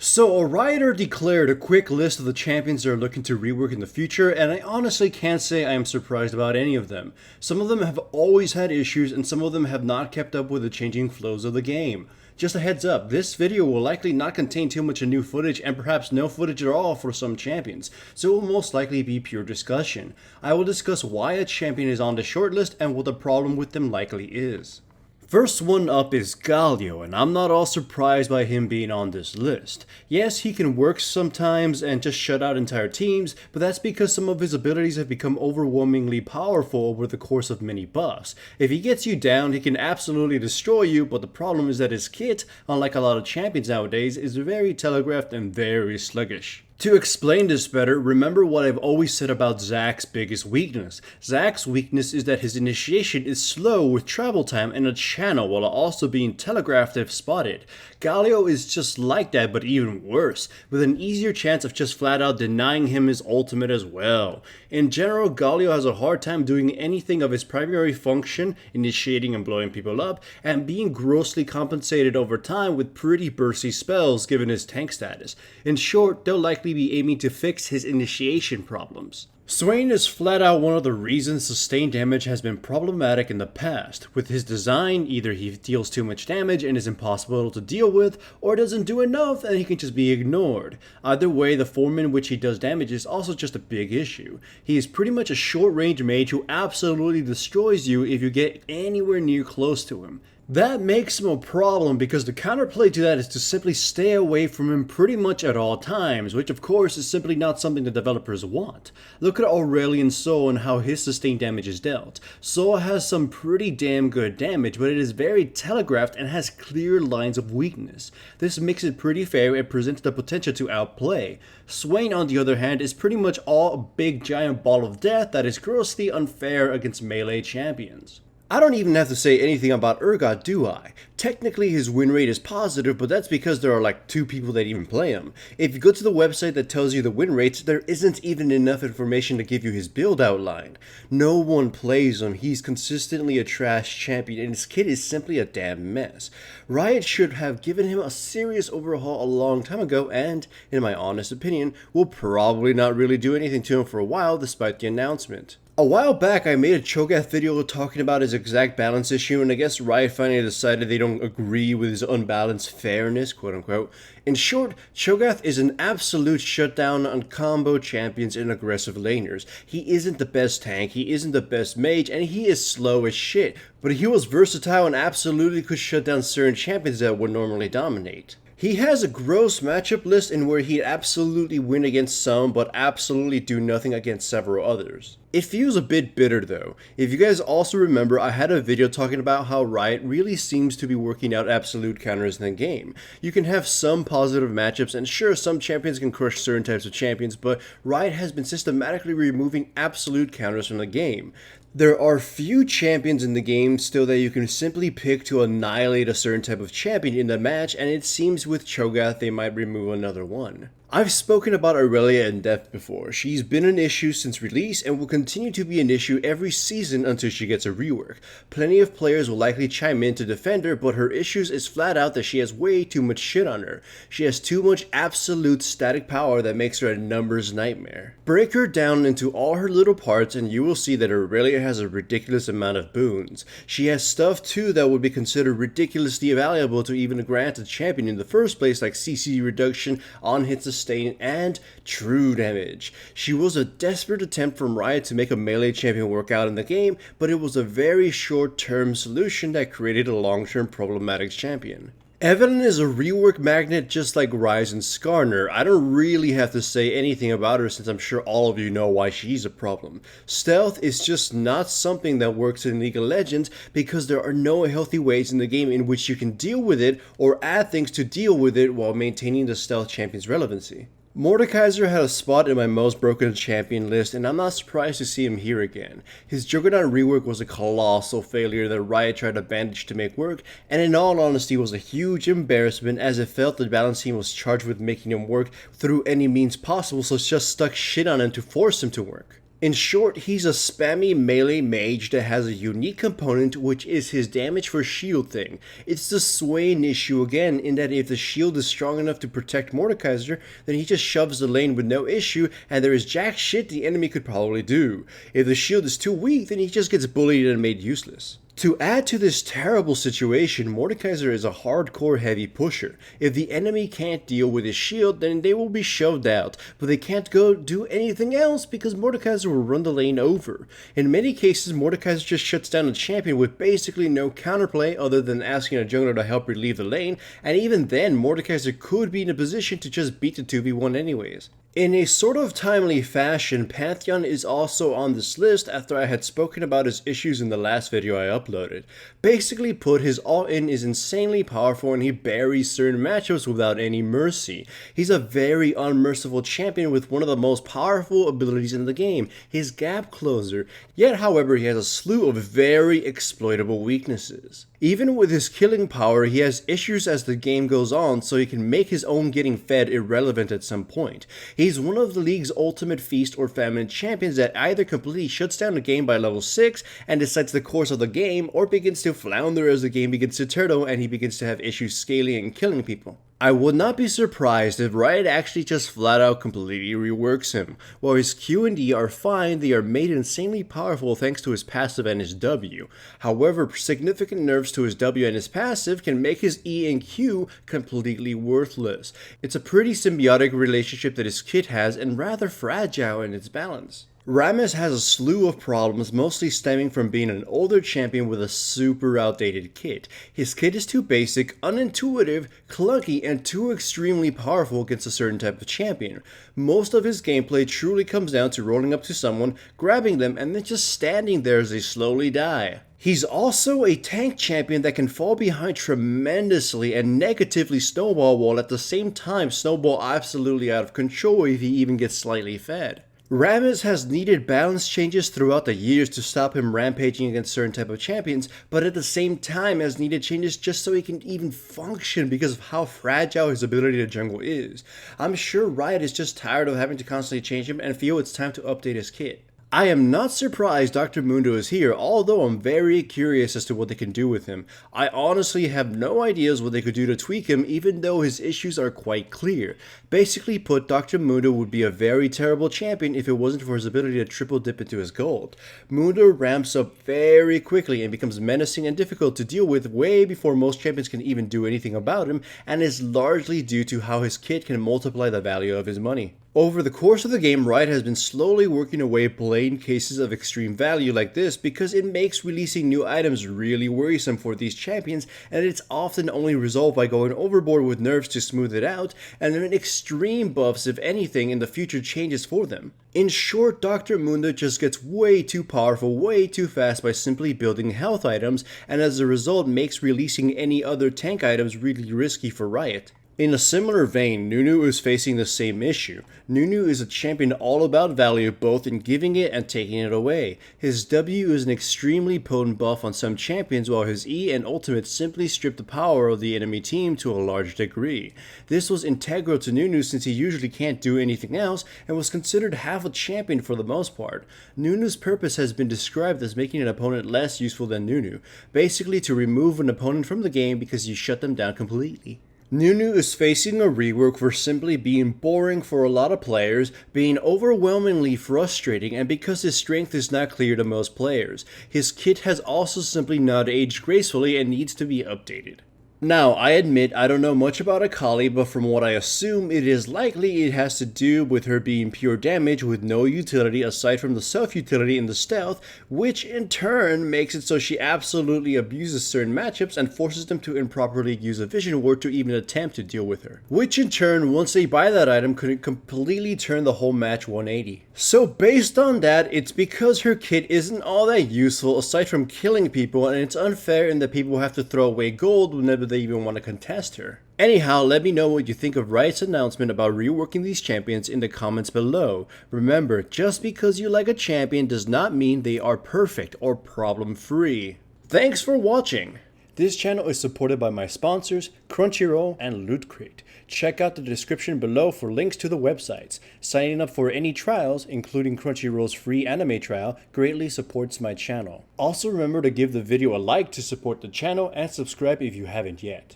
So, a writer declared a quick list of the champions they're looking to rework in the future, and I honestly can't say I am surprised about any of them. Some of them have always had issues, and some of them have not kept up with the changing flows of the game. Just a heads up, this video will likely not contain too much new footage and perhaps no footage at all for some champions, so it will most likely be pure discussion. I will discuss why a champion is on the shortlist and what the problem with them likely is. First one up is Galio, and I'm not all surprised by him being on this list. Yes, he can work sometimes and just shut out entire teams, but that's because some of his abilities have become overwhelmingly powerful over the course of many buffs. If he gets you down, he can absolutely destroy you, but the problem is that his kit, unlike a lot of champions nowadays, is very telegraphed and very sluggish. To explain this better, remember what I've always said about Zack's biggest weakness. Zack's weakness is that his initiation is slow with travel time and a channel while also being telegraphed if spotted. Galio is just like that, but even worse, with an easier chance of just flat out denying him his ultimate as well. In general, Galio has a hard time doing anything of his primary function, initiating and blowing people up, and being grossly compensated over time with pretty bursty spells given his tank status. In short, they'll likely be aiming to fix his initiation problems. Swain is flat out one of the reasons sustained damage has been problematic in the past. With his design, either he deals too much damage and is impossible to deal with, or doesn't do enough and he can just be ignored. Either way, the form in which he does damage is also just a big issue. He is pretty much a short range mage who absolutely destroys you if you get anywhere near close to him. That makes him a problem because the counterplay to that is to simply stay away from him pretty much at all times, which of course is simply not something the developers want. Look at Aurelian Soul and how his sustained damage is dealt. Soul has some pretty damn good damage, but it is very telegraphed and has clear lines of weakness. This makes it pretty fair and presents the potential to outplay. Swain, on the other hand, is pretty much all a big giant ball of death that is grossly unfair against melee champions. I don't even have to say anything about Urgot, do I? Technically his win rate is positive, but that's because there are like 2 people that even play him. If you go to the website that tells you the win rates, there isn't even enough information to give you his build outline. No one plays him, he's consistently a trash champion, and his kit is simply a damn mess. Riot should have given him a serious overhaul a long time ago, and, in my honest opinion, will probably not really do anything to him for a while despite the announcement. A while back, I made a Chogath video talking about his exact balance issue, and I guess Riot finally decided they don't agree with his unbalanced fairness, quote unquote. In short, Chogath is an absolute shutdown on combo champions and aggressive laners. He isn't the best tank, he isn't the best mage, and he is slow as shit, but he was versatile and absolutely could shut down certain champions that would normally dominate. He has a gross matchup list in where he'd absolutely win against some, but absolutely do nothing against several others. It feels a bit bitter though. If you guys also remember, I had a video talking about how Riot really seems to be working out absolute counters in the game. You can have some positive matchups, and sure, some champions can crush certain types of champions, but Riot has been systematically removing absolute counters from the game. There are few champions in the game still that you can simply pick to annihilate a certain type of champion in the match, and it seems with Chogath they might remove another one. I've spoken about Aurelia in depth before. She's been an issue since release and will continue to be an issue every season until she gets a rework. Plenty of players will likely chime in to defend her, but her issues is flat out that she has way too much shit on her. She has too much absolute static power that makes her a numbers nightmare. Break her down into all her little parts and you will see that Aurelia has a ridiculous amount of boons. She has stuff too that would be considered ridiculously valuable to even grant a champion in the first place, like CC reduction, on hit sustain, and true damage. She was a desperate attempt from Riot to make a melee champion work out in the game, but it was a very short-term solution that created a long-term problematic champion. Evelyn is a rework magnet just like Ryze and Skarner. I don't really have to say anything about her since I'm sure all of you know why she's a problem. Stealth is just not something that works in League of Legends because there are no healthy ways in the game in which you can deal with it or add things to deal with it while maintaining the stealth champion's relevancy. Mordekaiser had a spot in my most broken champion list, and I'm not surprised to see him here again. His Juggernaut rework was a colossal failure that Riot tried to bandage to make work, and in all honesty was a huge embarrassment as it felt the balance team was charged with making him work through any means possible, so just stuck shit on him to force him to work. In short, he's a spammy melee mage that has a unique component, which is his damage for shield thing. It's the Swain issue again, in that if the shield is strong enough to protect Mordekaiser, then he just shoves the lane with no issue, and there is jack shit the enemy could probably do. If the shield is too weak, then he just gets bullied and made useless. To add to this terrible situation, Mordekaiser is a hardcore heavy pusher. If the enemy can't deal with his shield, then they will be shoved out, but they can't go do anything else because Mordekaiser will run the lane over. In many cases, Mordekaiser just shuts down a champion with basically no counterplay other than asking a jungler to help relieve the lane, and even then, Mordekaiser could be in a position to just beat the 2v1 anyways. In a sort of timely fashion, Pantheon is also on this list after I had spoken about his issues in the last video I uploaded. Basically put, his all-in is insanely powerful and he buries certain matchups without any mercy. He's a very unmerciful champion with one of the most powerful abilities in the game, his gap closer. Yet, however, he has a slew of very exploitable weaknesses. Even with his killing power, he has issues as the game goes on, so he can make his own getting fed irrelevant at some point. He's one of the league's ultimate feast or famine champions that either completely shuts down the game by level 6 and decides the course of the game, or begins to flounder as the game begins to turtle and he begins to have issues scaling and killing people. I would not be surprised if Riot actually just flat out completely reworks him. While his Q and D are fine, they are made insanely powerful thanks to his passive and his W. However, significant nerfs to his W and his passive can make his E and Q completely worthless. It's a pretty symbiotic relationship that his kit has and rather fragile in its balance. Ryze has a slew of problems, mostly stemming from being an older champion with a super outdated kit. His kit is too basic, unintuitive, clunky, and too extremely powerful against a certain type of champion. Most of his gameplay truly comes down to rolling up to someone, grabbing them, and then just standing there as they slowly die. He's also a tank champion that can fall behind tremendously and negatively snowball while at the same time snowball absolutely out of control if he even gets slightly fed. Ryze has needed balance changes throughout the years to stop him rampaging against certain type of champions, but at the same time has needed changes just so he can even function because of how fragile his ability to jungle is. I'm sure Riot is just tired of having to constantly change him and feel it's time to update his kit. I am not surprised Dr. Mundo is here, although I'm very curious as to what they can do with him. I honestly have no ideas what they could do to tweak him, even though his issues are quite clear. Basically put, Dr. Mundo would be a very terrible champion if it wasn't for his ability to triple dip into his gold. Mundo ramps up very quickly and becomes menacing and difficult to deal with way before most champions can even do anything about him, and is largely due to how his kit can multiply the value of his money. Over the course of the game, Riot has been slowly working away blatant cases of extreme value like this because it makes releasing new items really worrisome for these champions, and it's often only resolved by going overboard with nerfs to smooth it out, and then extreme buffs if anything in the future changes for them. In short, Dr. Mundo just gets way too powerful way too fast by simply building health items, and as a result makes releasing any other tank items really risky for Riot. In a similar vein, Nunu is facing the same issue. Nunu is a champion all about value both in giving it and taking it away. His W is an extremely potent buff on some champions, while his E and ultimate simply strip the power of the enemy team to a large degree. This was integral to Nunu since he usually can't do anything else and was considered half a champion for the most part. Nunu's purpose has been described as making an opponent less useful than Nunu, basically to remove an opponent from the game because you shut them down completely. Nunu is facing a rework for simply being boring for a lot of players, being overwhelmingly frustrating, and because his strength is not clear to most players. His kit has also simply not aged gracefully and needs to be updated. Now, I admit I don't know much about Akali, but from what I assume, it is likely it has to do with her being pure damage with no utility aside from the self-utility in the stealth, which in turn makes it so she absolutely abuses certain matchups and forces them to improperly use a vision ward to even attempt to deal with her. Which in turn, once they buy that item, could completely turn the whole match 180. So based on that, it's because her kit isn't all that useful aside from killing people, and it's unfair in that people have to throw away gold whenever they even want to contest her. Anyhow, let me know what you think of Riot's announcement about reworking these champions in the comments below. Remember, just because you like a champion does not mean they are perfect or problem-free. Thanks for watching! This channel is supported by my sponsors, Crunchyroll and Loot Crate. Check out the description below for links to the websites. Signing up for any trials, including Crunchyroll's free anime trial, greatly supports my channel. Also remember to give the video a like to support the channel and subscribe if you haven't yet.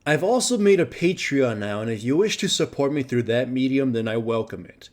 I've also made a Patreon now, and if you wish to support me through that medium, then I welcome it.